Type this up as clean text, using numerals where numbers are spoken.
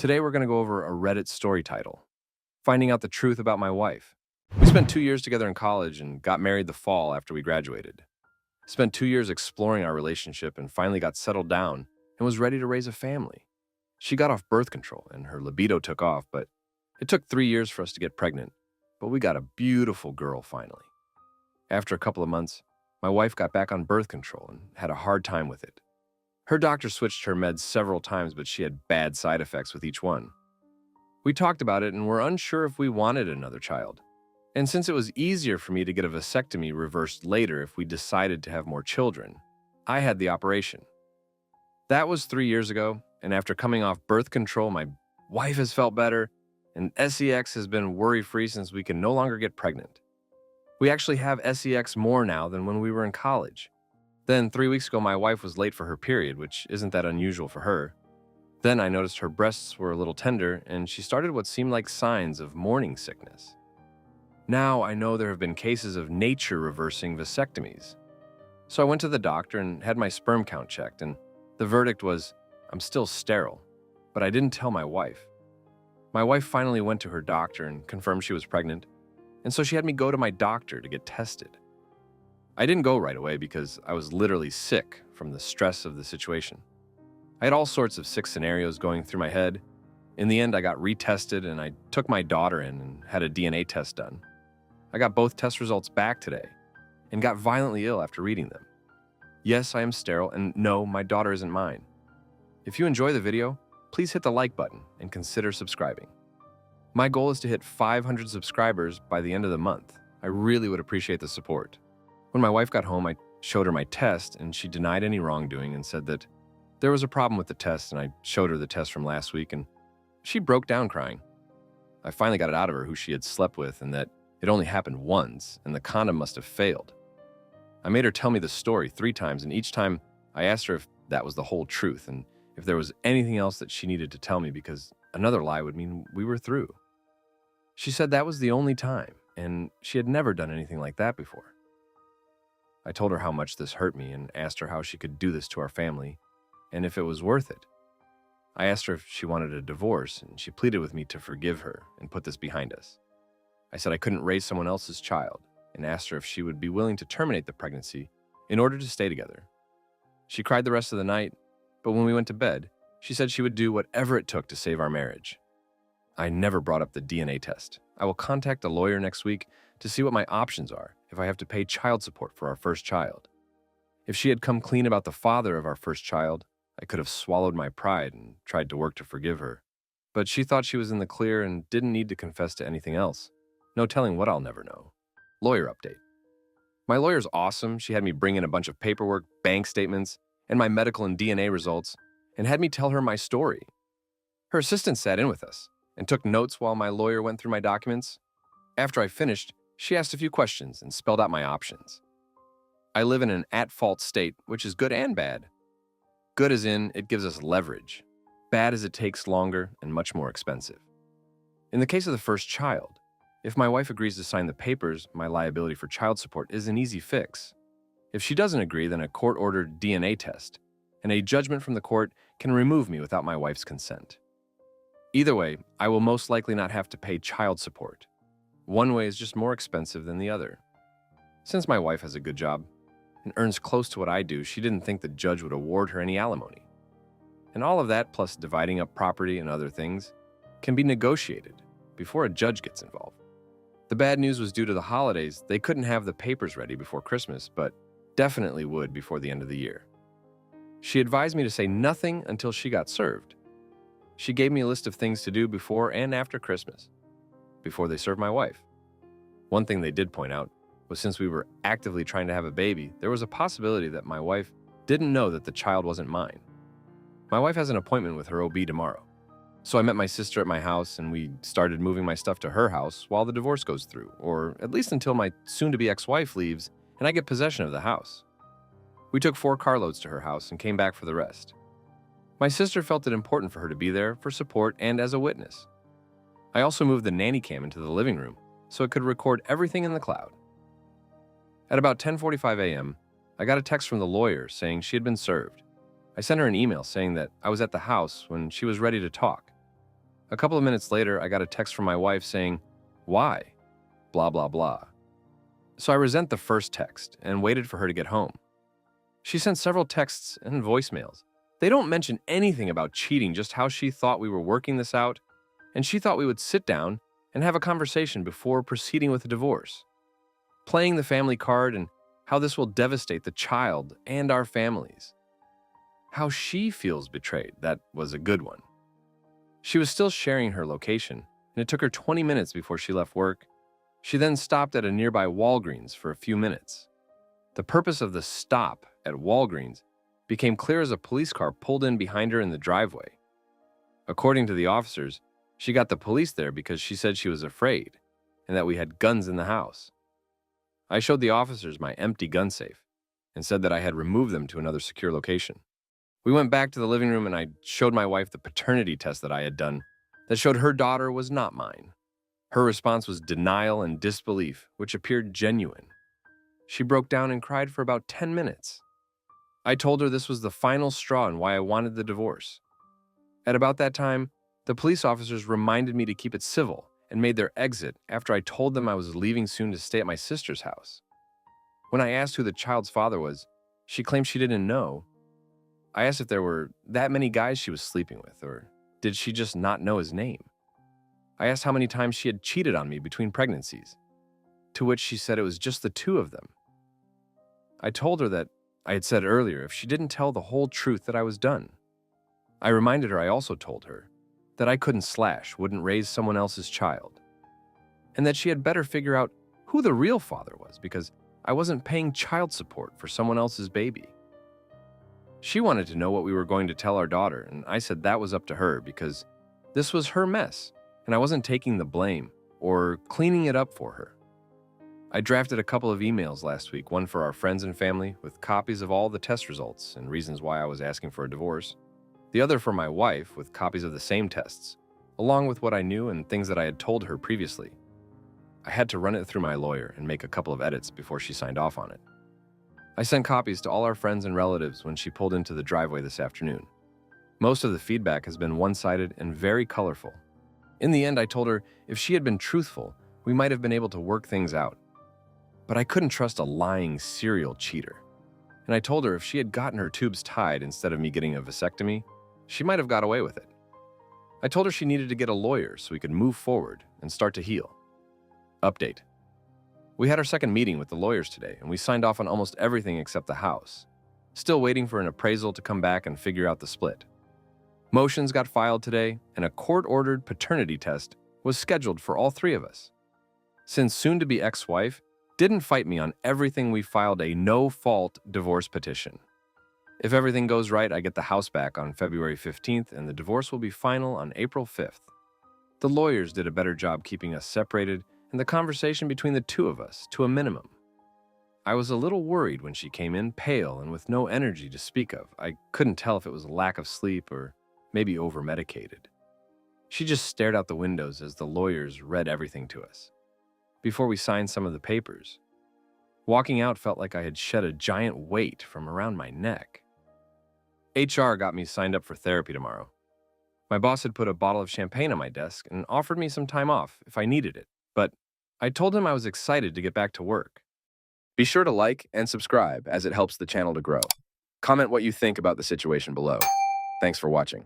Today we're going to go over a Reddit story title, Finding Out the Truth About My Wife. We spent 2 years together in college and got married the fall after we graduated. Spent 2 years exploring our relationship and finally got settled down and was ready to raise a family. She got off birth control and her libido took off, but it took 3 years for us to get pregnant. But we got a beautiful girl finally. After a couple of months, my wife got back on birth control and had a hard time with it. Her doctor switched her meds several times, but she had bad side effects with each one. We talked about it and were unsure if we wanted another child. And since it was easier for me to get a vasectomy reversed later if we decided to have more children, I had the operation. That was 3 years ago, and after coming off birth control, my wife has felt better, and SEX has been worry-free since we can no longer get pregnant. We actually have SEX more now than when we were in college. Then 3 weeks ago, my wife was late for her period, which isn't that unusual for her. Then I noticed her breasts were a little tender, and she started what seemed like signs of morning sickness. Now I know there have been cases of nature reversing vasectomies. So I went to the doctor and had my sperm count checked, and the verdict was, I'm still sterile, but I didn't tell my wife. My wife finally went to her doctor and confirmed she was pregnant, and so she had me go to my doctor to get tested. I didn't go right away because I was literally sick from the stress of the situation. I had all sorts of sick scenarios going through my head. In the end, I got retested and I took my daughter in and had a DNA test done. I got both test results back today and got violently ill after reading them. Yes, I am sterile, and no, my daughter isn't mine. If you enjoy the video, please hit the like button and consider subscribing. My goal is to hit 500 subscribers by the end of the month. I really would appreciate the support. When my wife got home, I showed her my test, and she denied any wrongdoing and said that there was a problem with the test, and I showed her the test from last week, and she broke down crying. I finally got it out of her who she had slept with and that it only happened once, and the condom must have failed. I made her tell me the story 3 times, and each time I asked her if that was the whole truth and if there was anything else that she needed to tell me because another lie would mean we were through. She said that was the only time, and she had never done anything like that before. I told her how much this hurt me and asked her how she could do this to our family and if it was worth it. I asked her if she wanted a divorce, and she pleaded with me to forgive her and put this behind us. I said I couldn't raise someone else's child and asked her if she would be willing to terminate the pregnancy in order to stay together. She cried the rest of the night, but when we went to bed, she said she would do whatever it took to save our marriage. I never brought up the DNA test. I will contact a lawyer next week to see what my options are if I have to pay child support for our first child. If she had come clean about the father of our first child, I could have swallowed my pride and tried to work to forgive her. But she thought she was in the clear and didn't need to confess to anything else. No telling what I'll never know. Lawyer update. My lawyer's awesome. She had me bring in a bunch of paperwork, bank statements, and my medical and DNA results, and had me tell her my story. Her assistant sat in with us and took notes while my lawyer went through my documents. After I finished, she asked a few questions and spelled out my options. I live in an at-fault state, which is good and bad. Good as in, it gives us leverage. Bad as it takes longer and much more expensive. In the case of the first child, if my wife agrees to sign the papers, my liability for child support is an easy fix. If she doesn't agree, then a court-ordered DNA test, and a judgment from the court can remove me without my wife's consent. Either way, I will most likely not have to pay child support. One way is just more expensive than the other. Since my wife has a good job and earns close to what I do, she didn't think the judge would award her any alimony. And all of that, plus dividing up property and other things, can be negotiated before a judge gets involved. The bad news was due to the holidays. They couldn't have the papers ready before Christmas, but definitely would before the end of the year. She advised me to say nothing until she got served. She gave me a list of things to do before and after Christmas, before they served my wife. One thing they did point out was since we were actively trying to have a baby, there was a possibility that my wife didn't know that the child wasn't mine. My wife has an appointment with her OB tomorrow. So I met my sister at my house and we started moving my stuff to her house while the divorce goes through, or at least until my soon-to-be ex-wife leaves and I get possession of the house. We took 4 carloads to her house and came back for the rest. My sister felt it important for her to be there for support and as a witness. I also moved the nanny cam into the living room so it could record everything in the cloud. At about 10:45 a.m., I got a text from the lawyer saying she had been served. I sent her an email saying that I was at the house when she was ready to talk. A couple of minutes later, I got a text from my wife saying, "Why? Blah, blah, blah." So I resent the first text and waited for her to get home. She sent several texts and voicemails. They don't mention anything about cheating, just how she thought we were working this out, and she thought we would sit down and have a conversation before proceeding with a divorce. Playing the family card and how this will devastate the child and our families. How she feels betrayed, that was a good one. She was still sharing her location, and it took her 20 minutes before she left work. She then stopped at a nearby Walgreens for a few minutes. The purpose of the stop at Walgreens became clear as a police car pulled in behind her in the driveway. According to the officers, she got the police there because she said she was afraid and that we had guns in the house. I showed the officers my empty gun safe and said that I had removed them to another secure location. We went back to the living room and I showed my wife the paternity test that I had done that showed her daughter was not mine. Her response was denial and disbelief, which appeared genuine. She broke down and cried for about 10 minutes. I told her this was the final straw and why I wanted the divorce. At about that time, the police officers reminded me to keep it civil and made their exit after I told them I was leaving soon to stay at my sister's house. When I asked who the child's father was, she claimed she didn't know. I asked if there were that many guys she was sleeping with, or did she just not know his name? I asked how many times she had cheated on me between pregnancies, to which she said it was just the two of them. I told her that I had said earlier if she didn't tell the whole truth that I was done. I reminded her I also told her that I wouldn't raise someone else's child, and that she had better figure out who the real father was because I wasn't paying child support for someone else's baby. She wanted to know what we were going to tell our daughter, and I said that was up to her because this was her mess, and I wasn't taking the blame or cleaning it up for her. I drafted a couple of emails last week, one for our friends and family with copies of all the test results and reasons why I was asking for a divorce, the other for my wife with copies of the same tests, along with what I knew and things that I had told her previously. I had to run it through my lawyer and make a couple of edits before she signed off on it. I sent copies to all our friends and relatives when she pulled into the driveway this afternoon. Most of the feedback has been one-sided and very colorful. In the end, I told her if she had been truthful, we might have been able to work things out. But I couldn't trust a lying serial cheater. And I told her if she had gotten her tubes tied instead of me getting a vasectomy, she might have got away with it. I told her she needed to get a lawyer so we could move forward and start to heal. Update. We had our second meeting with the lawyers today, and we signed off on almost everything except the house. Still waiting for an appraisal to come back and figure out the split. Motions got filed today, and a court-ordered paternity test was scheduled for all three of us. Since soon-to-be ex-wife didn't fight me on everything, we filed a no-fault divorce petition. If everything goes right, I get the house back on February 15th, and the divorce will be final on April 5th. The lawyers did a better job keeping us separated and the conversation between the two of us to a minimum. I was a little worried when she came in, pale and with no energy to speak of. I couldn't tell if it was a lack of sleep or maybe over-medicated. She just stared out the windows as the lawyers read everything to us. Before we signed some of the papers, walking out felt like I had shed a giant weight from around my neck. HR got me signed up for therapy tomorrow. My boss had put a bottle of champagne on my desk and offered me some time off if I needed it, but I told him I was excited to get back to work. Be sure to like and subscribe as it helps the channel to grow. Comment what you think about the situation below. Thanks for watching.